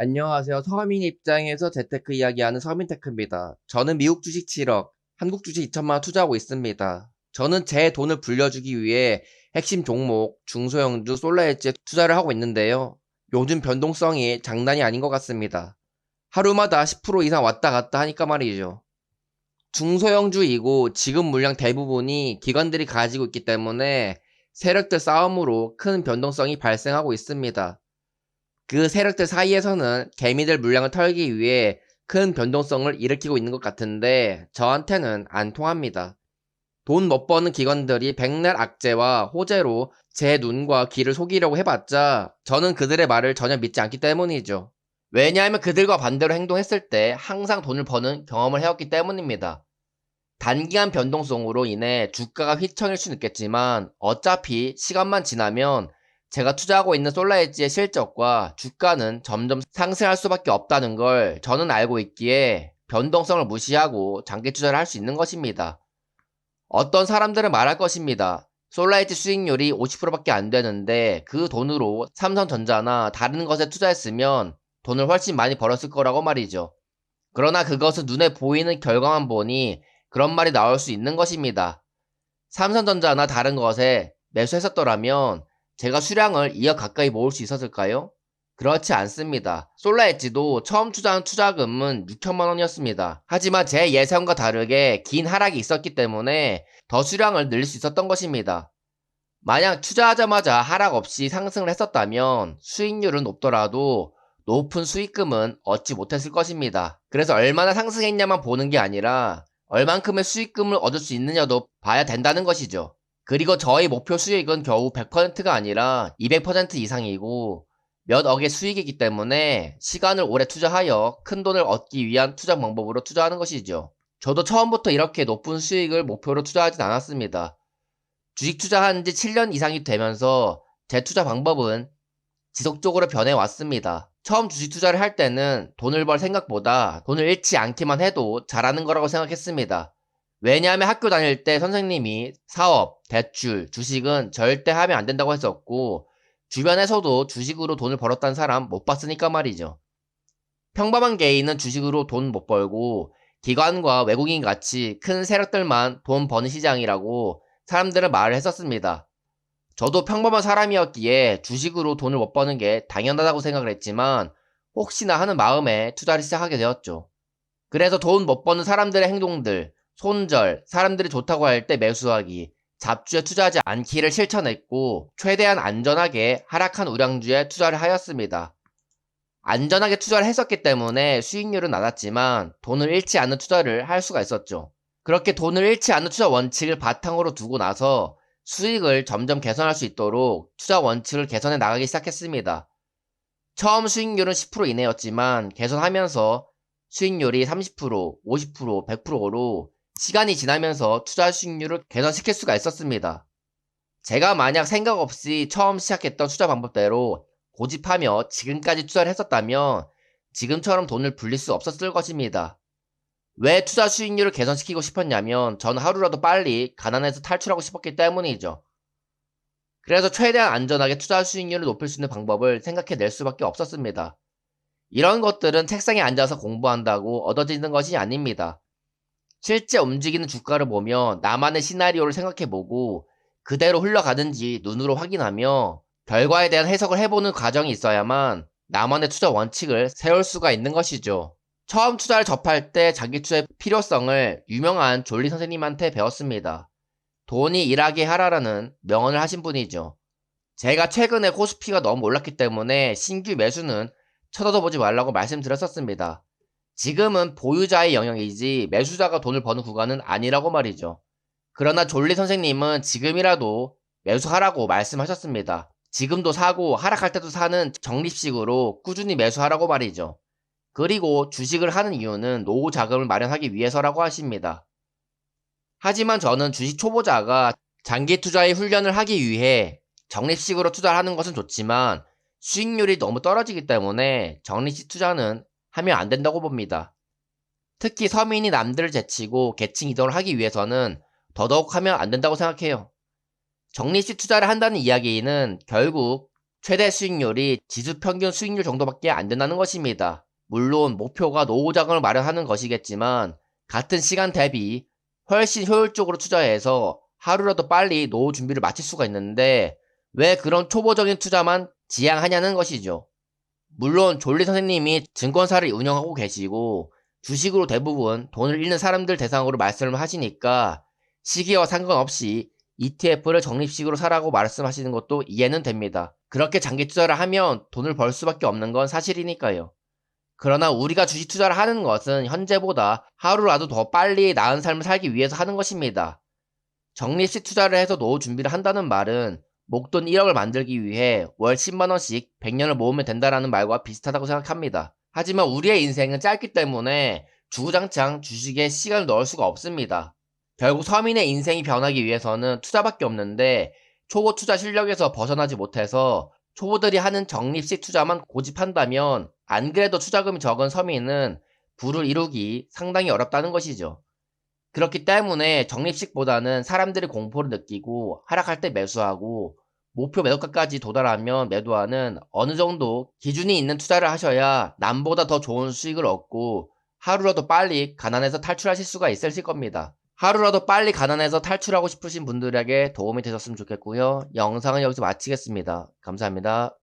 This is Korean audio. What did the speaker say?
안녕하세요. 서민 입장에서 재테크 이야기하는 서민테크입니다. 저는 미국 주식 7억, 한국 주식 2천만 원 투자하고 있습니다. 저는 제 돈을 불려주기 위해 핵심 종목, 중소형주, 솔라엣지에 투자를 하고 있는데요. 요즘 변동성이 장난이 아닌 것 같습니다. 하루마다 10% 이상 왔다 갔다 하니까 말이죠. 중소형주이고 지금 물량 대부분이 기관들이 가지고 있기 때문에 세력들 싸움으로 큰 변동성이 발생하고 있습니다. 그 세력들 사이에서는 개미들 물량을 털기 위해 큰 변동성을 일으키고 있는 것 같은데 저한테는 안 통합니다. 돈 못 버는 기관들이 백날 악재와 호재로 제 눈과 귀를 속이려고 해봤자 저는 그들의 말을 전혀 믿지 않기 때문이죠. 왜냐하면 그들과 반대로 행동했을 때 항상 돈을 버는 경험을 해왔기 때문입니다. 단기간 변동성으로 인해 주가가 휘청일 수는 있겠지만 어차피 시간만 지나면 제가 투자하고 있는 솔라엣지의 실적과 주가는 점점 상승할 수밖에 없다는 걸 저는 알고 있기에 변동성을 무시하고 장기 투자를 할 수 있는 것입니다. 어떤 사람들은 말할 것입니다. 솔라엣지 수익률이 50%밖에 안 되는데 그 돈으로 삼성전자나 다른 것에 투자했으면 돈을 훨씬 많이 벌었을 거라고 말이죠. 그러나 그것은 눈에 보이는 결과만 보니 그런 말이 나올 수 있는 것입니다. 삼성전자나 다른 것에 매수했었더라면 제가 수량을 2억 가까이 모을 수 있었을까요? 그렇지 않습니다. 솔라엣지도 처음 투자한 투자금은 6천만 원이었습니다. 하지만 제 예상과 다르게 긴 하락이 있었기 때문에 더 수량을 늘릴 수 있었던 것입니다. 만약 투자하자마자 하락 없이 상승을 했었다면 수익률은 높더라도 높은 수익금은 얻지 못했을 것입니다. 그래서 얼마나 상승했냐만 보는 게 아니라 얼만큼의 수익금을 얻을 수 있느냐도 봐야 된다는 것이죠. 그리고 저희 목표 수익은 겨우 100%가 아니라 200% 이상이고 몇 억의 수익이기 때문에 시간을 오래 투자하여 큰 돈을 얻기 위한 투자 방법으로 투자하는 것이죠. 저도 처음부터 이렇게 높은 수익을 목표로 투자하진 않았습니다. 주식 투자한 지 7년 이상이 되면서 제 투자 방법은 지속적으로 변해왔습니다. 처음 주식 투자를 할 때는 돈을 벌 생각보다 돈을 잃지 않기만 해도 잘하는 거라고 생각했습니다. 왜냐하면 학교 다닐 때 선생님이 사업, 대출, 주식은 절대 하면 안 된다고 했었고 주변에서도 주식으로 돈을 벌었다는 사람 못 봤으니까 말이죠. 평범한 개인은 주식으로 돈 못 벌고 기관과 외국인 같이 큰 세력들만 돈 버는 시장이라고 사람들은 말을 했었습니다. 저도 평범한 사람이었기에 주식으로 돈을 못 버는 게 당연하다고 생각을 했지만 혹시나 하는 마음에 투자를 시작하게 되었죠. 그래서 돈 못 버는 사람들의 행동들, 손절, 사람들이 좋다고 할 때 매수하기, 잡주에 투자하지 않기를 실천했고 최대한 안전하게 하락한 우량주에 투자를 하였습니다. 안전하게 투자를 했었기 때문에 수익률은 낮았지만 돈을 잃지 않는 투자를 할 수가 있었죠. 그렇게 돈을 잃지 않는 투자 원칙을 바탕으로 두고 나서 수익을 점점 개선할 수 있도록 투자 원칙을 개선해 나가기 시작했습니다. 처음 수익률은 10% 이내였지만 개선하면서 수익률이 30%, 50%, 100%로 시간이 지나면서 투자 수익률을 개선시킬 수가 있었습니다. 제가 만약 생각 없이 처음 시작했던 투자 방법대로 고집하며 지금까지 투자를 했었다면 지금처럼 돈을 불릴 수 없었을 것입니다. 왜 투자 수익률을 개선시키고 싶었냐면 저는 하루라도 빨리 가난에서 탈출하고 싶었기 때문이죠. 그래서 최대한 안전하게 투자 수익률을 높일 수 있는 방법을 생각해낼 수밖에 없었습니다. 이런 것들은 책상에 앉아서 공부한다고 얻어지는 것이 아닙니다. 실제 움직이는 주가를 보며 나만의 시나리오를 생각해보고 그대로 흘러가는지 눈으로 확인하며 결과에 대한 해석을 해보는 과정이 있어야만 나만의 투자 원칙을 세울 수가 있는 것이죠. 처음 투자를 접할 때 장기 투자의 필요성을 유명한 졸리 선생님한테 배웠습니다. 돈이 일하게 하라라는 명언을 하신 분이죠. 제가 최근에 코스피가 너무 올랐기 때문에 신규 매수는 쳐다도 보지 말라고 말씀드렸었습니다. 지금은 보유자의 영역이지 매수자가 돈을 버는 구간은 아니라고 말이죠. 그러나 졸리 선생님은 지금이라도 매수하라고 말씀하셨습니다. 지금도 사고 하락할 때도 사는 적립식으로 꾸준히 매수하라고 말이죠. 그리고 주식을 하는 이유는 노후 자금을 마련하기 위해서라고 하십니다. 하지만 저는 주식 초보자가 장기 투자의 훈련을 하기 위해 적립식으로 투자를 하는 것은 좋지만 수익률이 너무 떨어지기 때문에 적립식 투자는 하면 안 된다고 봅니다. 특히 서민이 남들을 제치고 계층 이동을 하기 위해서는 더더욱 하면 안 된다고 생각해요. 적립식 투자를 한다는 이야기는 결국 최대 수익률이 지수 평균 수익률 정도밖에 안 된다는 것입니다. 물론 목표가 노후 자금을 마련하는 것이겠지만 같은 시간 대비 훨씬 효율적으로 투자해서 하루라도 빨리 노후 준비를 마칠 수가 있는데 왜 그런 초보적인 투자만 지향하냐는 것이죠. 물론 졸리 선생님이 증권사를 운영하고 계시고 주식으로 대부분 돈을 잃는 사람들 대상으로 말씀을 하시니까 시기와 상관없이 ETF를 적립식으로 사라고 말씀하시는 것도 이해는 됩니다. 그렇게 장기 투자를 하면 돈을 벌 수밖에 없는 건 사실이니까요. 그러나 우리가 주식 투자를 하는 것은 현재보다 하루라도 더 빨리 나은 삶을 살기 위해서 하는 것입니다. 적립식 투자를 해서 노후 준비를 한다는 말은 목돈 1억을 만들기 위해 월 10만원씩 100년을 모으면 된다라는 말과 비슷하다고 생각합니다. 하지만 우리의 인생은 짧기 때문에 주구장창 주식에 시간을 넣을 수가 없습니다. 결국 서민의 인생이 변하기 위해서는 투자밖에 없는데 초보 투자 실력에서 벗어나지 못해서 초보들이 하는 적립식 투자만 고집한다면 안 그래도 투자금이 적은 서민은 부를 이루기 상당히 어렵다는 것이죠. 그렇기 때문에 적립식보다는 사람들이 공포를 느끼고 하락할 때 매수하고 목표 매도가까지 도달하면 매도하는 어느 정도 기준이 있는 투자를 하셔야 남보다 더 좋은 수익을 얻고 하루라도 빨리 가난에서 탈출하실 수가 있으실 겁니다. 하루라도 빨리 가난에서 탈출하고 싶으신 분들에게 도움이 되셨으면 좋겠고요. 영상은 여기서 마치겠습니다. 감사합니다.